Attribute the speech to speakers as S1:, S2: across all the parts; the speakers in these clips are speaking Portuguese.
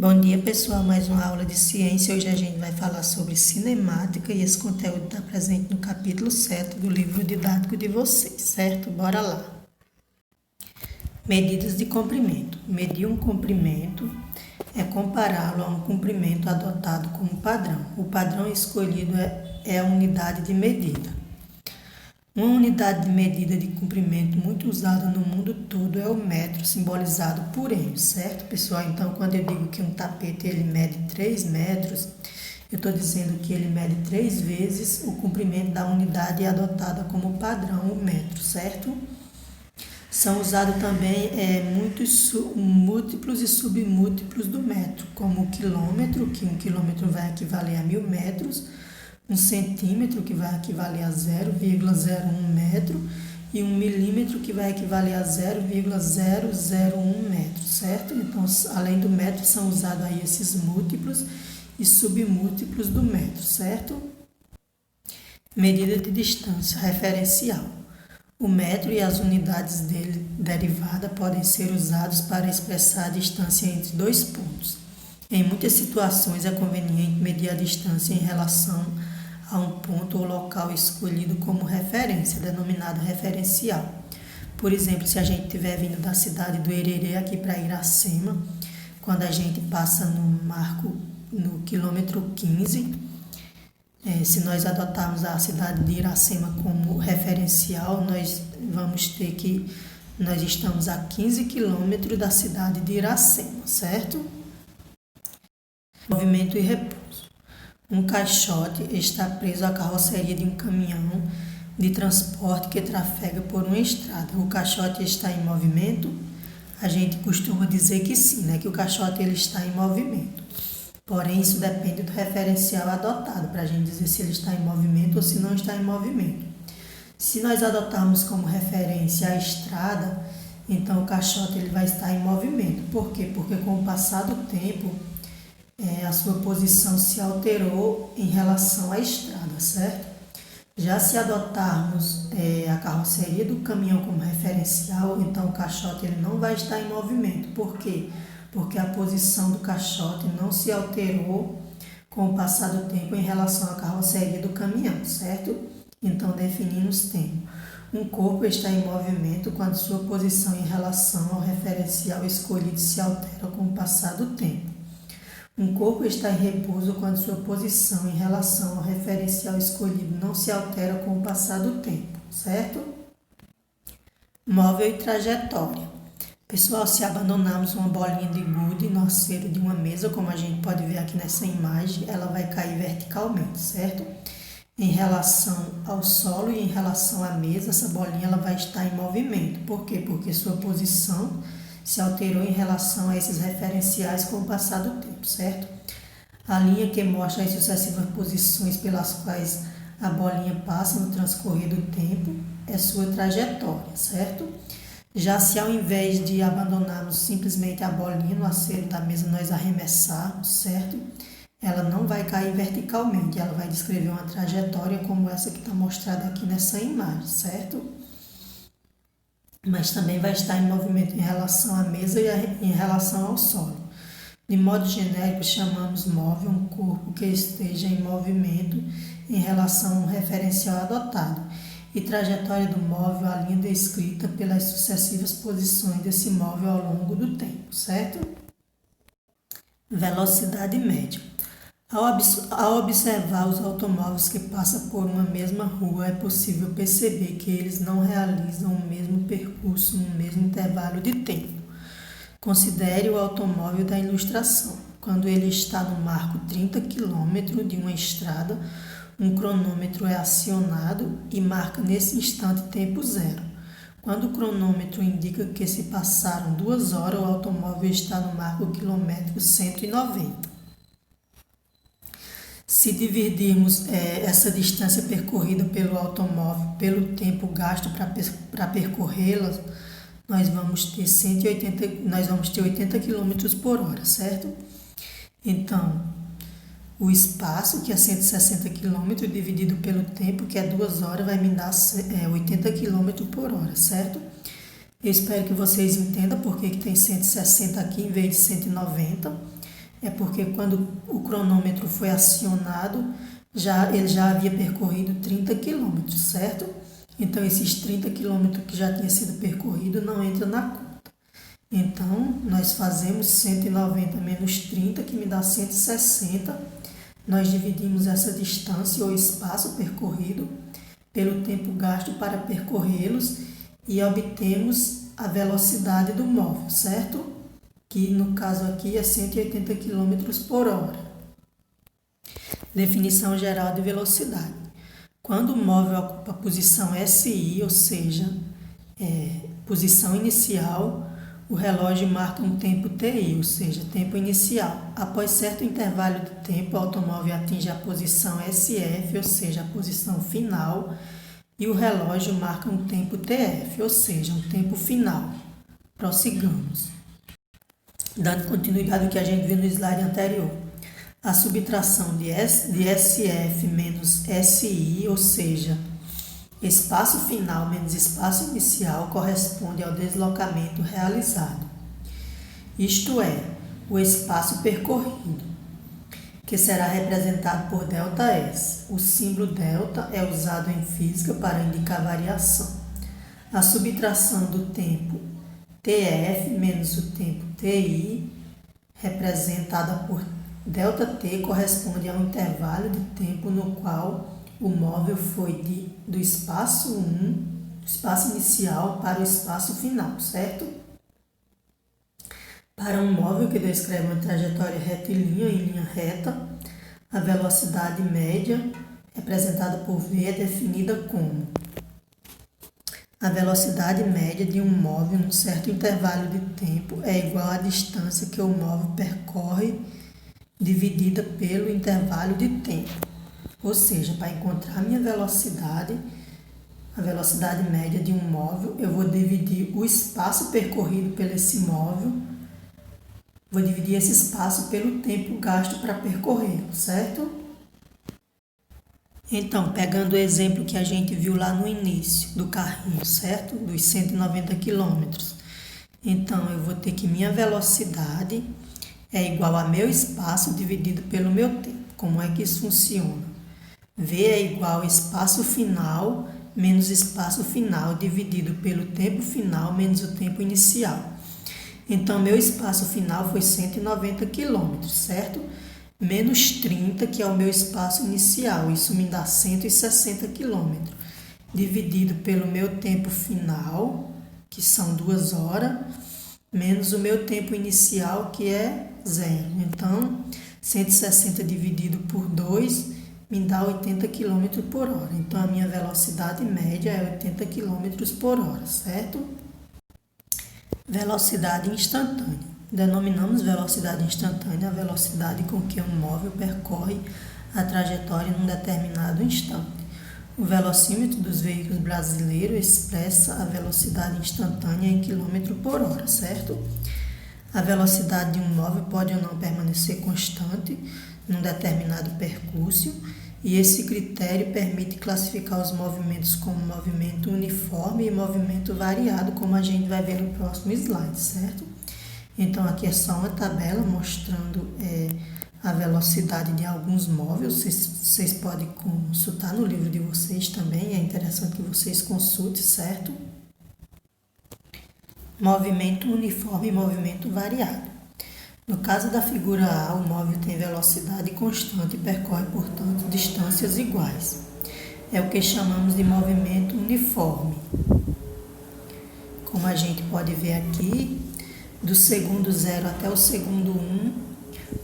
S1: Bom dia, pessoal. Mais uma aula de ciência. Hoje a gente vai falar sobre cinemática e esse conteúdo está presente no capítulo 7 do livro didático de vocês, certo? Bora lá. Medidas de comprimento. Medir um comprimento é compará-lo a um comprimento adotado como padrão. O padrão escolhido é a unidade de medida. Uma unidade de medida de comprimento muito usada no mundo todo é o metro, simbolizado por M, certo, pessoal? Então, quando eu digo que um tapete ele mede 3 metros, eu estou dizendo que ele mede 3 vezes o comprimento da unidade adotada como padrão, o metro, certo? São usados também muitos múltiplos e submúltiplos do metro, como o quilômetro, que um quilômetro vai equivaler a 1000 metros, um centímetro, que vai equivaler a 0,01 metro, e um milímetro, que vai equivaler a 0,001 metro, certo? Então, além do metro, são usados aí esses múltiplos e submúltiplos do metro, certo? Medida de distância referencial. O metro e as unidades dele derivadas podem ser usados para expressar a distância entre dois pontos. Em muitas situações é conveniente medir a distância em relação a um ponto ou local escolhido como referência, denominado referencial. Por exemplo, se a gente estiver vindo da cidade do Hererê aqui para Iracema, quando a gente passa no quilômetro 15, se nós adotarmos a cidade de Iracema como referencial, nós estamos a 15 quilômetros da cidade de Iracema, certo? Movimento e repouso. Um caixote está preso à carroceria de um caminhão de transporte que trafega por uma estrada. O caixote está em movimento? A gente costuma dizer que sim, né? Que o caixote ele está em movimento. Porém, isso depende do referencial adotado, para a gente dizer se ele está em movimento ou se não está em movimento. Se nós adotarmos como referência a estrada, então o caixote ele vai estar em movimento. Por quê? Porque com o passar do tempo, a sua posição se alterou em relação à estrada, certo? Já se adotarmos a carroceria do caminhão como referencial, então o caixote ele não vai estar em movimento. Por quê? Porque a posição do caixote não se alterou com o passar do tempo em relação à carroceria do caminhão, certo? Então, definimos tempo. Um corpo está em movimento quando sua posição em relação ao referencial escolhido se altera com o passar do tempo. Um corpo está em repouso quando sua posição em relação ao referencial escolhido não se altera com o passar do tempo, certo? Móvel e trajetória. Pessoal, se abandonarmos uma bolinha de gude no aceiro de uma mesa, como a gente pode ver aqui nessa imagem, ela vai cair verticalmente, certo? Em relação ao solo e em relação à mesa, essa bolinha ela vai estar em movimento. Por quê? Porque sua posição se alterou em relação a esses referenciais com o passar do tempo, certo? A linha que mostra as sucessivas posições pelas quais a bolinha passa no transcorrer do tempo é sua trajetória, certo? Já se ao invés de abandonarmos simplesmente a bolinha no aceiro da mesa, nós arremessarmos, certo? Ela não vai cair verticalmente, ela vai descrever uma trajetória como essa que está mostrada aqui nessa imagem, certo? Mas também vai estar em movimento em relação à mesa e em relação ao solo. De modo genérico, chamamos móvel um corpo que esteja em movimento em relação a um referencial adotado, e trajetória do móvel a linha descrita pelas sucessivas posições desse móvel ao longo do tempo, certo? Velocidade média. Ao observar os automóveis que passam por uma mesma rua, é possível perceber que eles não realizam o mesmo percurso no mesmo intervalo de tempo. Considere o automóvel da ilustração. Quando ele está no marco 30 km de uma estrada, um cronômetro é acionado e marca nesse instante tempo zero. Quando o cronômetro indica que se passaram 2 horas, o automóvel está no marco quilômetro 190. Se dividirmos essa distância percorrida pelo automóvel pelo tempo gasto para percorrê-la, nós vamos ter 80 km por hora, certo? Então, o espaço, que é 160 km, dividido pelo tempo, que é 2 horas, vai me dar 80 km por hora, certo? Eu espero que vocês entendam porque que tem 160 aqui em vez de 190. é porque quando o cronômetro foi acionado, ele já havia percorrido 30 km, certo? Então, esses 30 km que já tinha sido percorrido não entra na conta. Então, nós fazemos 190 menos 30, que me dá 160. Nós dividimos essa distância ou espaço percorrido pelo tempo gasto para percorrê-los e obtemos a velocidade do móvel, certo? Que no caso aqui é 180 km por hora. Definição geral de velocidade. Quando o móvel ocupa a posição SI, ou seja, posição inicial, o relógio marca um tempo TI, ou seja, tempo inicial. Após certo intervalo de tempo, o automóvel atinge a posição SF, ou seja, a posição final, e o relógio marca um tempo TF, ou seja, um tempo final. Prossigamos. Dando continuidade ao que a gente viu no slide anterior. A subtração de SF menos SI, ou seja, espaço final menos espaço inicial, corresponde ao deslocamento realizado. Isto é, o espaço percorrido, que será representado por ΔS. O símbolo delta é usado em física para indicar variação. A subtração do tempo TF menos o tempo TI, representada por ΔT, corresponde ao intervalo de tempo no qual o móvel foi do espaço 1, do espaço inicial, para o espaço final, certo? Para um móvel que descreve uma trajetória retilínea em linha reta, a velocidade média, representada por V, é definida como a velocidade média de um móvel num certo intervalo de tempo é igual à distância que o móvel percorre dividida pelo intervalo de tempo. Ou seja, para encontrar a minha velocidade, a velocidade média de um móvel, eu vou dividir o espaço percorrido por esse móvel, vou dividir esse espaço pelo tempo gasto para percorrê-lo, certo? Então, pegando o exemplo que a gente viu lá no início do carrinho, certo? Dos 190 km. Então, eu vou ter que minha velocidade é igual a meu espaço dividido pelo meu tempo. Como é que isso funciona? V é igual a espaço final menos espaço final dividido pelo tempo final menos o tempo inicial. Então, meu espaço final foi 190 km, certo? Menos 30, que é o meu espaço inicial. Isso me dá 160 km. Dividido pelo meu tempo final, que são 2 horas, menos o meu tempo inicial, que é 0. Então, 160 dividido por 2 me dá 80 km por hora. Então, a minha velocidade média é 80 km por hora, certo? Velocidade instantânea. Denominamos velocidade instantânea a velocidade com que um móvel percorre a trajetória em um determinado instante. O velocímetro dos veículos brasileiros expressa a velocidade instantânea em km por hora, certo? A velocidade de um móvel pode ou não permanecer constante num determinado percurso, e esse critério permite classificar os movimentos como movimento uniforme e movimento variado, como a gente vai ver no próximo slide, certo? Então, aqui é só uma tabela mostrando a velocidade de alguns móveis. Vocês podem consultar no livro de vocês também, é interessante que vocês consultem, certo? Movimento uniforme e movimento variado. No caso da figura A, o móvel tem velocidade constante e percorre, portanto, distâncias iguais. É o que chamamos de movimento uniforme. Como a gente pode ver aqui, do segundo 0 até o segundo 1,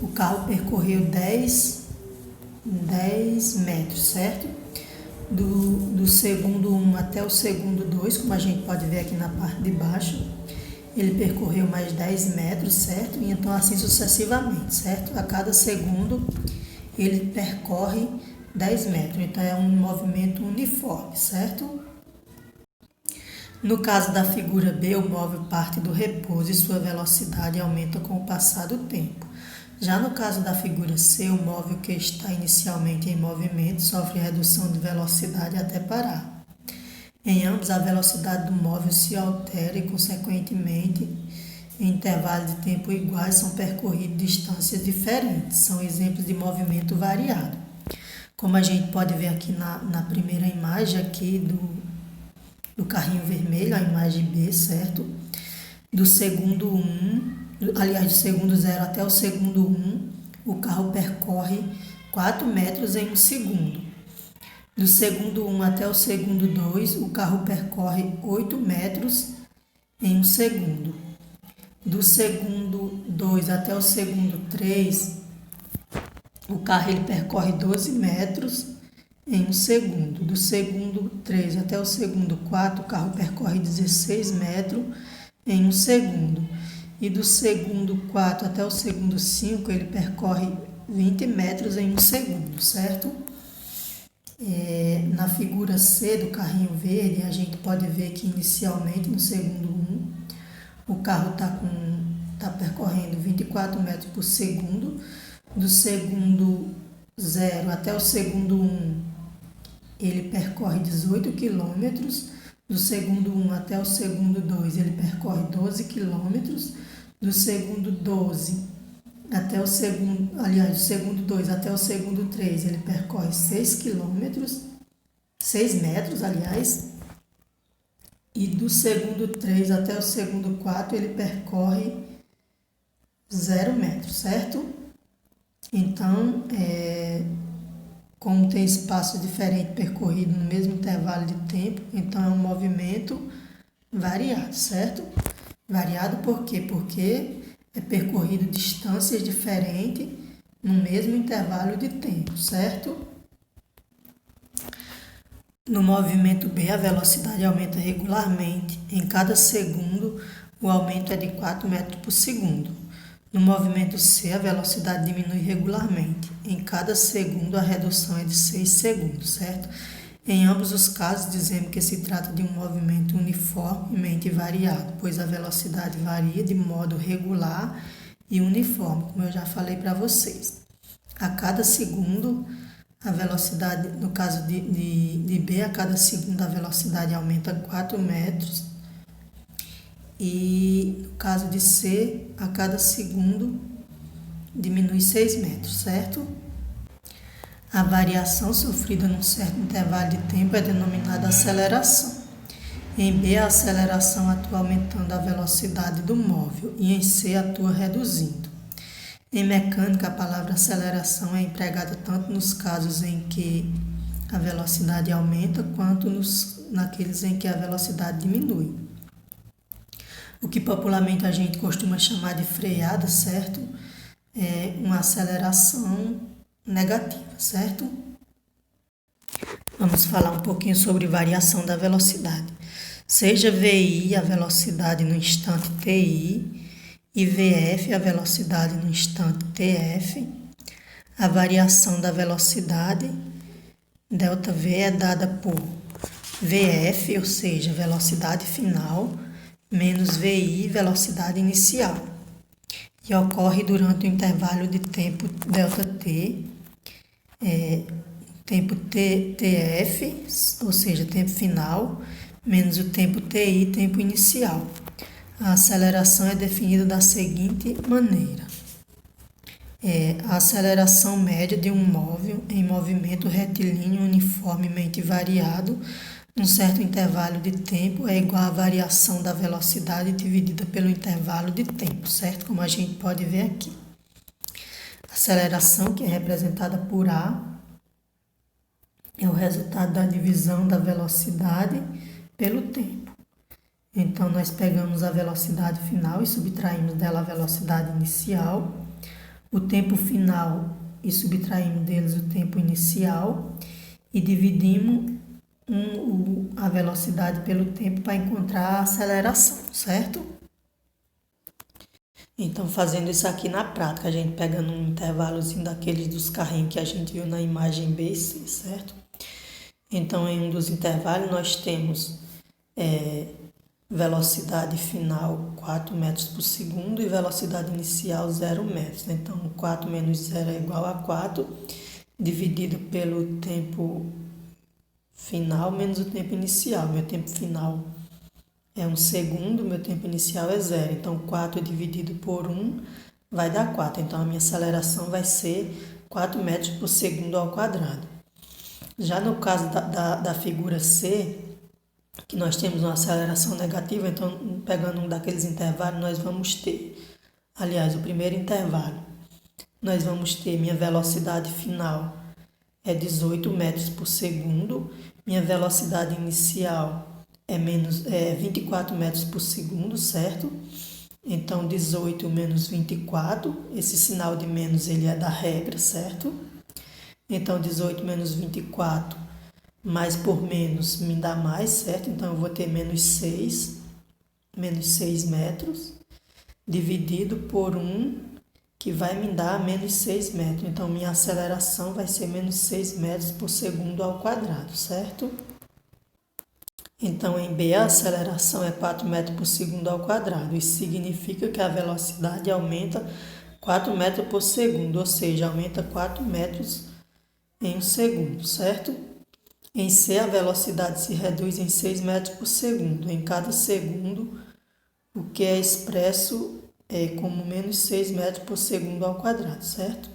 S1: o carro percorreu 10 metros, certo? Do segundo 1 até o segundo 2, como a gente pode ver aqui na parte de baixo, ele percorreu mais 10 metros, certo? E então assim sucessivamente, certo? A cada segundo ele percorre 10 metros, então é um movimento uniforme, certo? No caso da figura B, o móvel parte do repouso e sua velocidade aumenta com o passar do tempo. Já no caso da figura C, o móvel que está inicialmente em movimento sofre redução de velocidade até parar. Em ambos, a velocidade do móvel se altera e, consequentemente, em intervalos de tempo iguais são percorridos distâncias diferentes. São exemplos de movimento variado. Como a gente pode ver aqui na primeira imagem aqui do carrinho vermelho, a imagem B, certo? Do segundo 0 até o segundo 1, o carro percorre 4 metros em um segundo. Do segundo 1 até o segundo 2, o carro percorre 8 metros em um segundo. Do segundo 2 até o segundo 3, o carro ele percorre 12 metros em um segundo. Do segundo 3 até o segundo 4, o carro percorre 16 metros em um segundo. E do segundo 4 até o segundo 5, ele percorre 20 metros em um segundo, certo? Na figura C do carrinho verde, a gente pode ver que inicialmente no segundo 1, o carro está percorrendo 24 metros por segundo. Do segundo 0 até o segundo 1, ele percorre 18 quilômetros. Do segundo 1 até o segundo 2, ele percorre 12 quilômetros. Do segundo 12 até o segundo, do segundo 2 até o segundo 3, ele percorre 6 metros, e do segundo 3 até o segundo 4, ele percorre 0 metros, certo? Então, como tem espaço diferente percorrido no mesmo intervalo de tempo, então é um movimento variado, certo? Variado por quê? Porque é percorrido distâncias diferentes no mesmo intervalo de tempo, certo? No movimento B, a velocidade aumenta regularmente. Em cada segundo, o aumento é de 4 metros por segundo. No movimento C, a velocidade diminui regularmente. Em cada segundo, a redução é de 6 segundos, certo? Em ambos os casos, dizemos que se trata de um movimento uniformemente variado, pois a velocidade varia de modo regular e uniforme, como eu já falei para vocês. A cada segundo, a velocidade, no caso de B, a cada segundo a velocidade aumenta 4 metros. E no caso de C, a cada segundo diminui 6 metros, certo? A variação sofrida num certo intervalo de tempo é denominada aceleração. Em B, a aceleração atua aumentando a velocidade do móvel e em C atua reduzindo. Em mecânica, a palavra aceleração é empregada tanto nos casos em que a velocidade aumenta quanto naqueles em que a velocidade diminui. O que popularmente a gente costuma chamar de freada, certo? É uma aceleração negativa, certo? Vamos falar um pouquinho sobre variação da velocidade. Seja VI a velocidade no instante TI e VF a velocidade no instante TF, a variação da velocidade ΔV é dada por VF, ou seja, velocidade final, menos VI, velocidade inicial, e ocorre durante o intervalo de tempo ΔT, tempo TF, ou seja, tempo final, menos o tempo TI, tempo inicial. A aceleração é definida da seguinte maneira. A aceleração média de um móvel em movimento retilíneo uniformemente variado num certo intervalo de tempo é igual à variação da velocidade dividida pelo intervalo de tempo, certo? Como a gente pode ver aqui. Aceleração, que é representada por A, é o resultado da divisão da velocidade pelo tempo. Então, nós pegamos a velocidade final e subtraímos dela a velocidade inicial, o tempo final e subtraímos deles o tempo inicial e dividimos a velocidade pelo tempo para encontrar a aceleração, certo? Então, fazendo isso aqui na prática, a gente pegando um intervalozinho daqueles dos carrinhos que a gente viu na imagem B e C, certo? Então, em um dos intervalos, nós temos velocidade final 4 metros por segundo e velocidade inicial 0 metros. Então, 4 menos 0 é igual a 4, dividido pelo tempo final menos o tempo inicial. Meu tempo final é 1 segundo, meu tempo inicial é 0. Então, 4 dividido por 1 vai dar 4. Então, a minha aceleração vai ser 4 metros por segundo ao quadrado. Já no caso da figura C, que nós temos uma aceleração negativa, então, pegando um daqueles intervalos, nós vamos ter, aliás, o primeiro intervalo, nós vamos ter minha velocidade final é 18 metros por segundo, minha velocidade inicial é 24 metros por segundo, certo? Então, 18 menos 24, esse sinal de menos ele é da regra, certo? Então, 18 menos 24, mais por menos me dá mais, certo? Então, eu vou ter menos 6 metros, dividido por 1, que vai me dar menos 6 metros. Então, minha aceleração vai ser menos 6 metros por segundo ao quadrado, certo? Então, em B, a aceleração é 4 metros por segundo ao quadrado. Isso significa que a velocidade aumenta 4 metros por segundo, ou seja, aumenta 4 metros em 1 segundo, certo? Em C, a velocidade se reduz em 6 metros por segundo. Em cada segundo, o que é expresso como menos 6 metros por segundo ao quadrado, certo?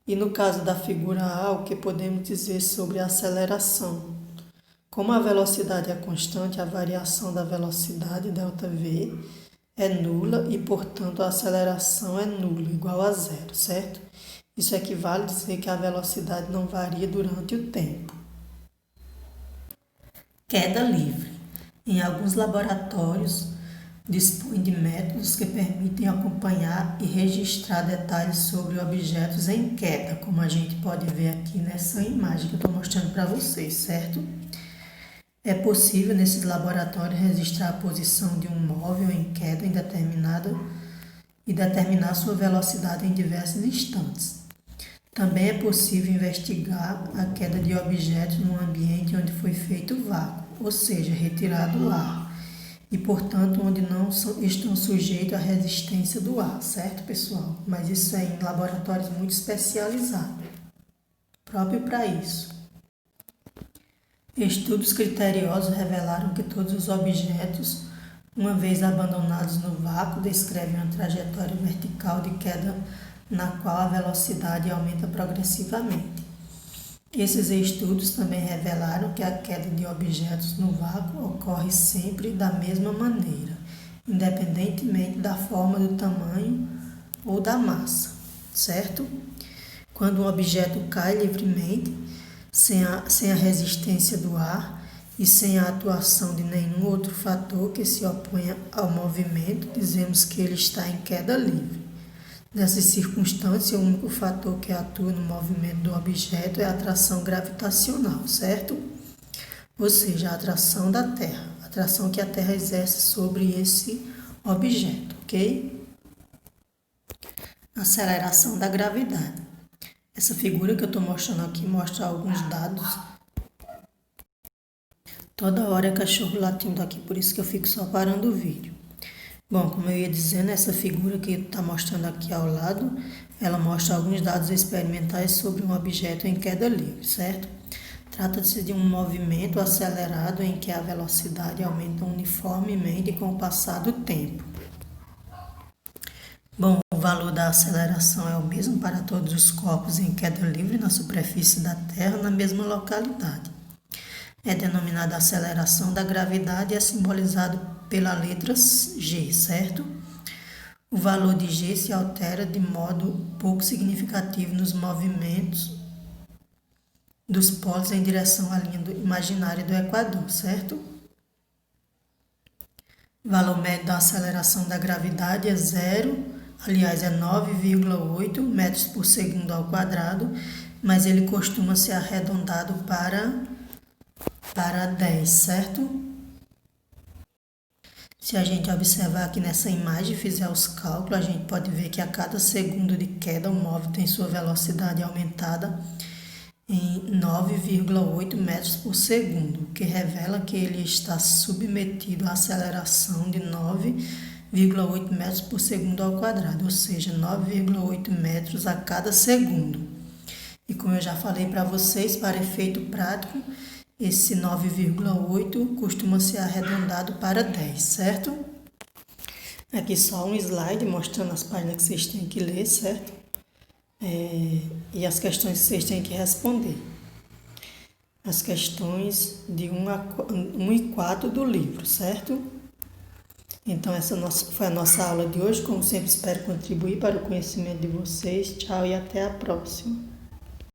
S1: E no caso da figura A, o que podemos dizer sobre a aceleração? Como a velocidade é constante, a variação da velocidade, ΔV, é nula e, portanto, a aceleração é nula, igual a zero, certo? Isso equivale a dizer que a velocidade não varia durante o tempo. Queda livre. Em alguns laboratórios, dispõe de métodos que permitem acompanhar e registrar detalhes sobre objetos em queda, como a gente pode ver aqui nessa imagem que eu estou mostrando para vocês, certo? É possível, nesses laboratórios, registrar a posição de um móvel em queda indeterminada e determinar sua velocidade em diversos instantes. Também é possível investigar a queda de objetos num ambiente onde foi feito vácuo, ou seja, retirado o ar, e, portanto, onde não estão sujeitos à resistência do ar, certo, pessoal? Mas isso é em laboratórios muito especializados, próprio para isso. Estudos criteriosos revelaram que todos os objetos, uma vez abandonados no vácuo, descrevem uma trajetória vertical de queda na qual a velocidade aumenta progressivamente. Esses estudos também revelaram que a queda de objetos no vácuo ocorre sempre da mesma maneira, independentemente da forma, do tamanho ou da massa, certo? Quando um objeto cai livremente, sem a resistência do ar e sem a atuação de nenhum outro fator que se oponha ao movimento, dizemos que ele está em queda livre. Nessas circunstâncias, o único fator que atua no movimento do objeto é a atração gravitacional, certo? Ou seja, a atração da Terra, a atração que a Terra exerce sobre esse objeto, ok? Aceleração da gravidade. Essa figura que eu estou mostrando aqui mostra alguns dados. Toda hora é cachorro latindo aqui, por isso que eu fico só parando o vídeo. Bom, como eu ia dizendo, essa figura que está mostrando aqui ao lado, ela mostra alguns dados experimentais sobre um objeto em queda livre, certo? Trata-se de um movimento acelerado em que a velocidade aumenta uniformemente com o passar do tempo. Bom, o valor da aceleração é o mesmo para todos os corpos em queda livre na superfície da Terra na mesma localidade. É denominada aceleração da gravidade e é simbolizado pela letra G, certo? O valor de G se altera de modo pouco significativo nos movimentos dos polos em direção à linha imaginária do Equador, certo? O valor médio da aceleração da gravidade é 9,8 metros por segundo ao quadrado, mas ele costuma ser arredondado para 10, certo? Se a gente observar aqui nessa imagem e fizer os cálculos, a gente pode ver que a cada segundo de queda o móvel tem sua velocidade aumentada em 9,8 metros por segundo, o que revela que ele está submetido à aceleração de 9,8 metros por segundo ao quadrado, ou seja, 9,8 metros a cada segundo. E como eu já falei para vocês, para efeito prático, esse 9,8 costuma ser arredondado para 10, certo? Aqui só um slide mostrando as páginas que vocês têm que ler, certo? E as questões que vocês têm que responder. As questões de 1 e 4 do livro, certo? Então, essa foi a nossa aula de hoje. Como sempre, espero contribuir para o conhecimento de vocês. Tchau e até a próxima.